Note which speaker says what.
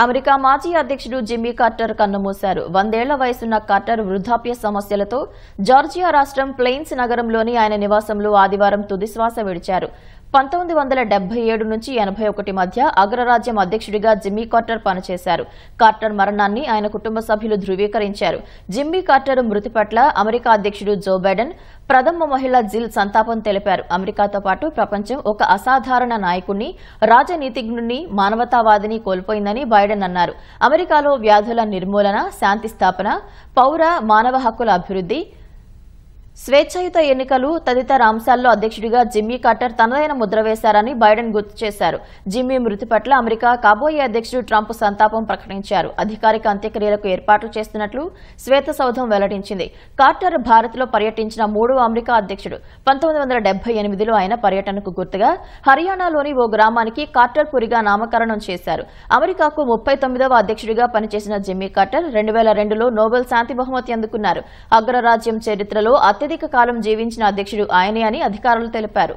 Speaker 1: America మాజీ అధ్యక్షుడు Jimmy Carter కన్నుమూశారు. 100 ఏళ్ల వయసున్న కార్టర్ వృద్ధాప్య సమస్యలతో జార్జియా రాష్ట్రం ప్లెయిన్స్ నగరంలోని ఆయన నివాసంలో ఆదివారం తుదిశ్వాస విడిచారు. 1977 నుంచి 81 మధ్య అగ్రరాజ్యం అధ్యక్షుడిగా జిమ్మీ కార్టర్ పనిచేశారు. కార్టర్ మరణాన్ని ఆయన కుటుంబ సభ్యులు ధృవీకరించారు. జిమ్మీ కార్టర్ మృతి పట్ల అమెరికా అధ్యక్షుడు జో బైడెన్, ప్రథమ మహిళ జిల్ సంతాపం తెలిపారు. అమెరికాతో పాటు ప్రపంచం ఒక అసాధారణ నాయకుడిని, రాజనీతిజ్ఞుడిని, మానవతావాదిని కోల్పోయిందని బైడెన్ అన్నారు. అమెరికాలో వ్యాధుల నిర్మూలన, శాంతి స్థాపన, పౌర మానవ హక్కుల అభివృద్ధి, స్వేచ్ఛాయుత ఎన్నికలు తదితర అంశాల్లో అధ్యక్షుడిగా జిమ్మీ కార్టర్ తనదైన ముద్ర వేశారని బైడెన్ గుర్తు చేశారు. జిమ్మీ మృతి పట్ల అమెరికా కాబోయే అధ్యక్షుడు ట్రంప్ సంతాపం ప్రకటించారు. అధికారిక అంత్యక్రియలకు ఏర్పాట్లు చేస్తున్నట్లు శ్వేతసౌధం వెల్లడించింది. కార్టర్ భారత్లో పర్యటించిన 3వ అమెరికా అధ్యక్షుడు. 1978లో ఆయన పర్యటనకు గుర్తుగా హర్యానాలోని ఓ గ్రామానికి కార్టర్పురిగా నామకరణం చేశారు. అమెరికాకు 39వ అధ్యక్షుడిగా పనిచేసిన జిమ్మీ కార్టర్ 2002లో నోబెల్ శాంతి బహుమతి అందుకున్నారు. అగ్రరాజ్యం చరిత్రలో అత్యధిక కాలం జీవించిన అధ్యక్షుడు ఆయనే అని అధికారులు తెలిపారు.